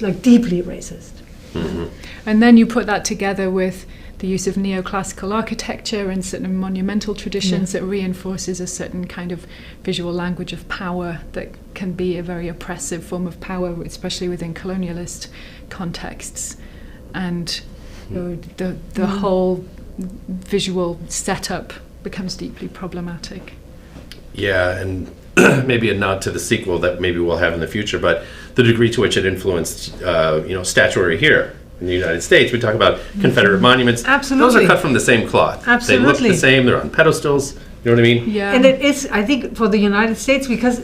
Speaker 2: like deeply racist.
Speaker 1: Mm-hmm.
Speaker 3: And then you put that together with the use of neoclassical architecture and certain monumental traditions that reinforces a certain kind of visual language of power that can be a very oppressive form of power, especially within colonialist contexts. And the whole visual setup becomes deeply problematic.
Speaker 1: Yeah, and maybe a nod to the sequel that maybe we'll have in the future, but the degree to which it influenced, statuary here in the United States. We talk about Confederate monuments.
Speaker 2: Absolutely.
Speaker 1: Those are cut from the same cloth.
Speaker 2: Absolutely.
Speaker 1: They look the same. They're on pedestals. You know what I mean?
Speaker 3: Yeah.
Speaker 2: And it is, I think, for the United States, because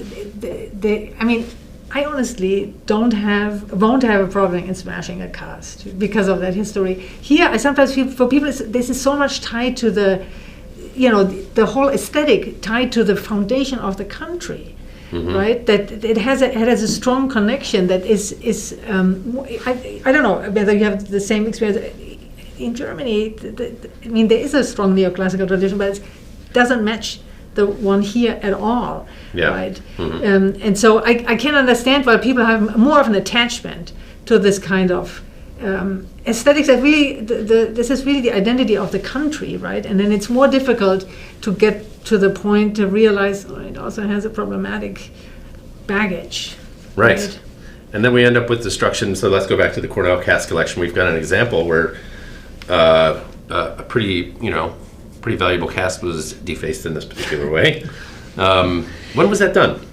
Speaker 2: I honestly won't have a problem in smashing a cast because of that history. Here, I sometimes feel for people, this is so much tied to the whole aesthetic, tied to the foundation of the country. Mm-hmm. Right, that it has a strong connection that is I don't know whether you have the same experience in Germany. There is a strong neoclassical tradition, but it doesn't match the one here at all.
Speaker 1: Yeah.
Speaker 2: Right,
Speaker 1: mm-hmm.
Speaker 2: And so I can understand why people have more of an attachment to this kind of aesthetics. That really this is really the identity of the country, right? And then it's more difficult to get to the point to realize it also has a problematic baggage.
Speaker 1: Right. And then we end up with destruction. So let's go back to the Cornell cast collection. We've got an example where a pretty valuable cast was defaced in this particular way. When was that done?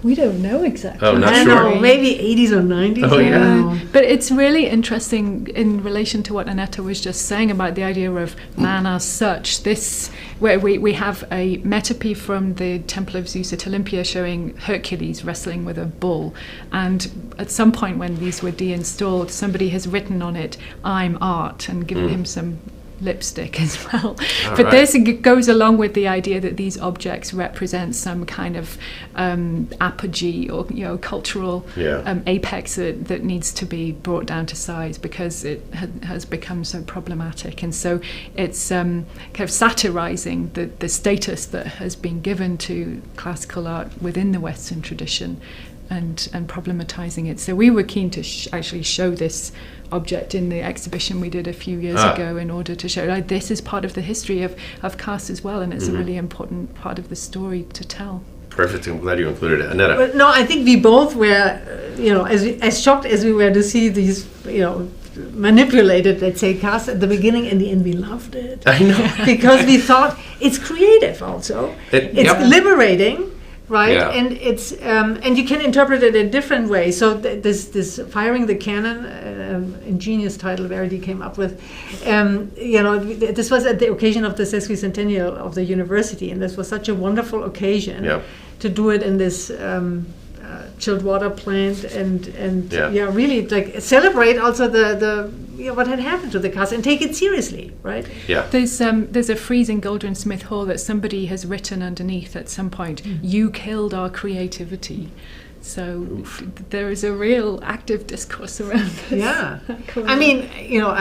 Speaker 3: We don't know exactly.
Speaker 1: Oh, not
Speaker 2: I
Speaker 1: sure.
Speaker 2: know, maybe 80s or 90s.
Speaker 1: Oh, yeah.
Speaker 3: But it's really interesting in relation to what Annette was just saying about the idea of man as such. This, where we have a metope from the Temple of Zeus at Olympia showing Hercules wrestling with a bull. And at some point when these were deinstalled, somebody has written on it, "I'm art," and given him some lipstick as well. But this goes along with the idea that these objects represent some kind of apogee or cultural apex that needs to be brought down to size because it has become so problematic. And so it's kind of satirizing the status that has been given to classical art within the Western tradition and problematizing it. So we were keen to actually show this object in the exhibition we did a few years ago in order to show this is part of the history of cast as well, and it's a really important part of the story to tell.
Speaker 1: Perfect. I'm glad you included it. Annette?
Speaker 2: But no, I think we both were, as shocked as we were to see these, manipulated, let's say, casts at the beginning. In the end, we loved it.
Speaker 1: I know.
Speaker 2: Because we thought it's creative also. It's liberating. Right,
Speaker 1: yeah.
Speaker 2: And it's and you can interpret it in different ways. So this firing the cannon, ingenious title Verdi came up with. This was at the occasion of the sesquicentennial of the university, and this was such a wonderful occasion to do it in this chilled water plant and really like celebrate also the what had happened to the cast and take it seriously, right?
Speaker 3: Yeah. There's a frieze in Goldwin-Smith Hall that somebody has written underneath at some point, "You killed our creativity." So there is a real active discourse around this.
Speaker 2: Yeah. I mean,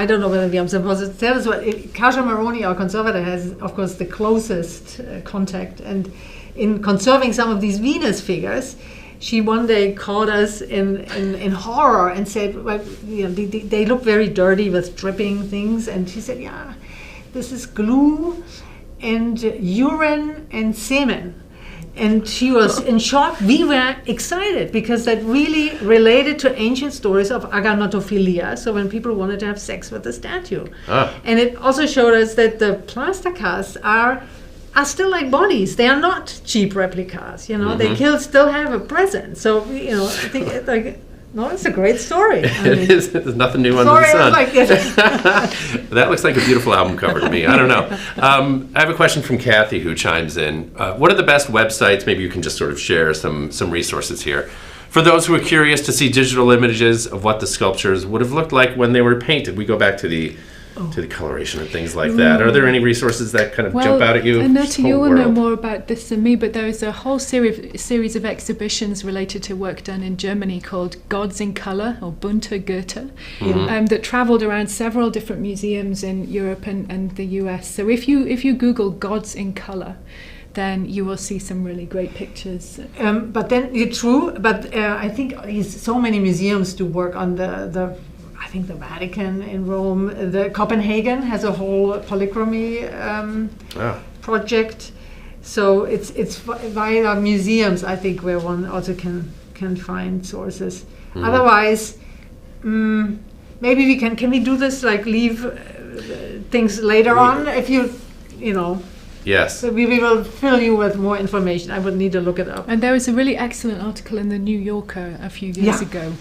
Speaker 2: I don't know whether we are supposed to tell us, but Kasia Maroni, our conservator, has, of course, the closest contact. And in conserving some of these Venus figures, she one day called us in horror and said, well, they look very dirty with dripping things. And she said, this is glue and urine and semen. And she was in shock. We were excited because that really related to ancient stories of aganotophilia, so when people wanted to have sex with the statue. And it also showed us that the plaster casts are still like bodies. They are not cheap replicas. They still have a presence. So I think it's a great story.
Speaker 1: It is. There's nothing new under the sun. That looks like a beautiful album cover to me. I don't know. I have a question from Kathy who chimes in. What are the best websites? Maybe you can just sort of share some resources here for those who are curious to see digital images of what the sculptures would have looked like when they were painted. We go back to the to the coloration and things like that. Are there any resources that kind of jump out at you?
Speaker 3: Annette, you will know more about this than me, but there is a whole series of exhibitions related to work done in Germany called Gods in Color, or Bunte Goethe, that travelled around several different museums in Europe and the US. So if you Google Gods in Color, then you will see some really great pictures.
Speaker 2: But then it's true, but I think so many museums do work on I think the Vatican in Rome, the Copenhagen has a whole polychromy project. So it's via museums, I think, where one also can find sources. Otherwise, maybe we can we do this, like leave things later on, if you know.
Speaker 1: Yes.
Speaker 2: So we will fill you with more information. I would need to look it up.
Speaker 3: And there was a really excellent article in the New Yorker a few years ago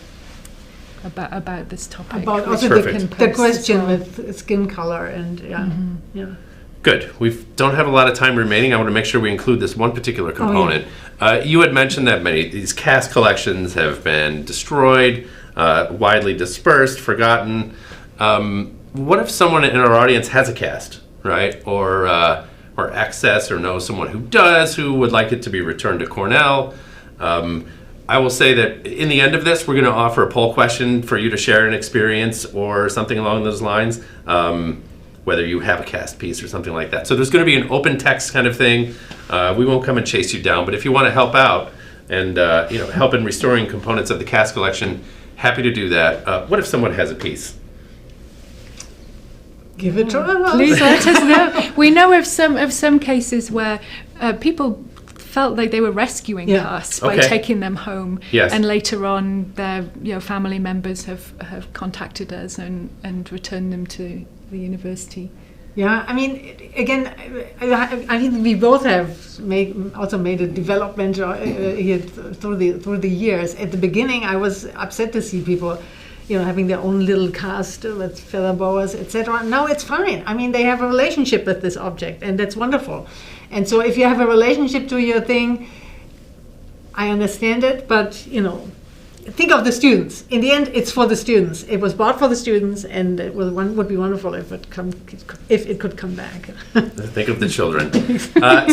Speaker 3: about this topic.
Speaker 2: About also the question with skin color and
Speaker 1: Good. We don't have a lot of time remaining. I want to make sure we include this one particular component. You had mentioned that many of these cast collections have been destroyed, widely dispersed, forgotten. What if someone in our audience has a cast, right? Or access, or knows someone who does, who would like it to be returned to Cornell? I will say that in the end of this, we're going to offer a poll question for you to share an experience or something along those lines, whether you have a cast piece or something like that. So there's going to be an open text kind of thing. We won't come and chase you down, but if you want to help out and help in restoring components of the cast collection, happy to do that. What if someone has a piece?
Speaker 2: Give it to us.
Speaker 3: Please let us know. We know of some cases where people felt like they were rescuing casts by taking them home, and later on their family members have contacted us and returned them to the university.
Speaker 2: Yeah, I mean, again, I think we both have also made a development here through the years. At the beginning, I was upset to see people, having their own little cast with feather boas, etc. Now it's fine. I mean, they have a relationship with this object, and that's wonderful. And so if you have a relationship to your thing, I understand it, but, think of the students. In the end, it's for the students. It was bought for the students, and it would be wonderful if it could come back.
Speaker 1: Think of the children.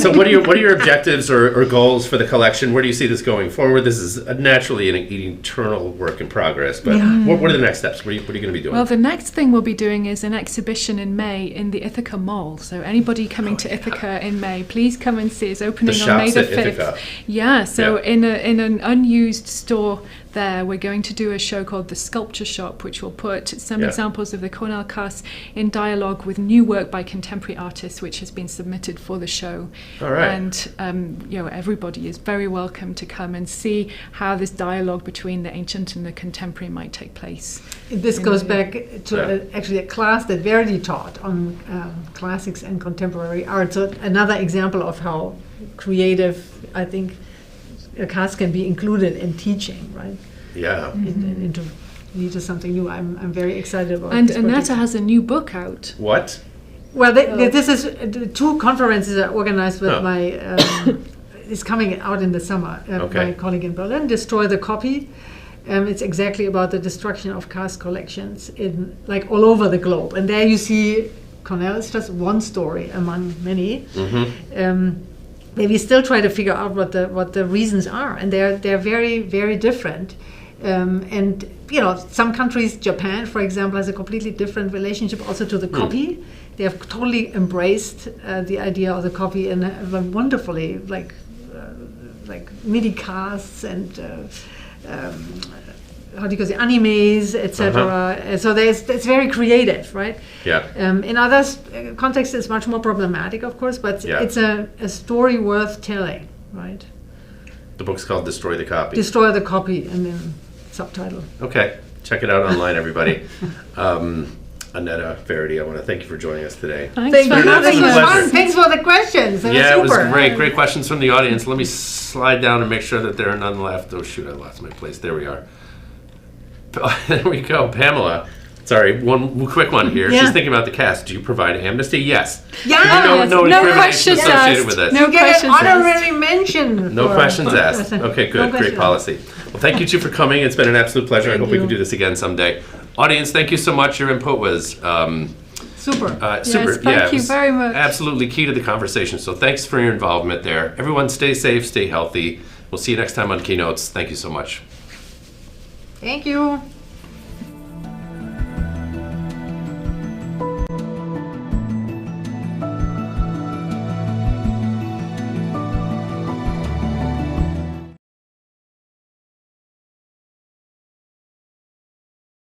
Speaker 1: So what are your objectives or goals for the collection? Where do you see this going forward? This is naturally an eternal work in progress, but what are the next steps? What are you going to be doing?
Speaker 3: Well, the next thing we'll be doing is an exhibition in May in the Ithaca Mall. So anybody coming to Ithaca in May, please come and see. It's opening on May the 5th. Yeah, so in an unused store there, we're going to do a show called The Sculpture Shop, which will put some examples of the Cornell cast in dialogue with new work by contemporary artists, which has been submitted for the show.
Speaker 1: All right.
Speaker 3: And everybody is very welcome to come and see how this dialogue between the ancient and the contemporary might take place.
Speaker 2: This goes back to actually a class that Verdi taught on classics and contemporary art. So another example of how creative, I think, a cast can be included in teaching, right?
Speaker 1: Yeah.
Speaker 2: Into something new. I'm very excited about.
Speaker 3: And Annette has a new book out.
Speaker 1: What?
Speaker 2: Well, this is 2 conferences I organized with my. It's coming out in the summer. My colleague in Berlin, Destroy the Copy. It's exactly about the destruction of cast collections in all over the globe, and there you see Cornell is just one story among many. Where we still try to figure out what the reasons are, and they're very, very different. And some countries, Japan, for example, has a completely different relationship also to the copy. They have totally embraced the idea of the copy and have wonderfully like MIDI casts and animes, etc. So it's very creative, right?
Speaker 1: Yeah.
Speaker 2: In other contexts, it's much more problematic, of course, but it's a story worth telling, right?
Speaker 1: The book's called Destroy the Copy.
Speaker 2: Destroy the Copy, and then subtitle.
Speaker 1: Okay, check it out online, everybody. Annette Verdi, I want to thank you for joining us today.
Speaker 3: Thanks for having us.
Speaker 2: Thanks for the questions.
Speaker 1: It was great. Great questions from the audience. Let me slide down and make sure that there are none left. Oh, shoot, I lost my place. There we are. There we go. Pamela. Sorry, one quick one here. She's thinking about the cast. Do you provide amnesty? Yes.
Speaker 2: Yeah.
Speaker 1: No questions associated with this.
Speaker 2: No questions asked. Honorary mention.
Speaker 1: No questions asked. Okay, good. Great policy. Well, thank you two for coming. It's been an absolute pleasure. I hope we can do this again someday. Audience, thank you so much. Your input was
Speaker 2: Super.
Speaker 1: Super.
Speaker 3: Yes, thank you very much.
Speaker 1: Absolutely key to the conversation. So thanks for your involvement there. Everyone stay safe, stay healthy. We'll see you next time on Keynotes. Thank you so much.
Speaker 2: Thank you.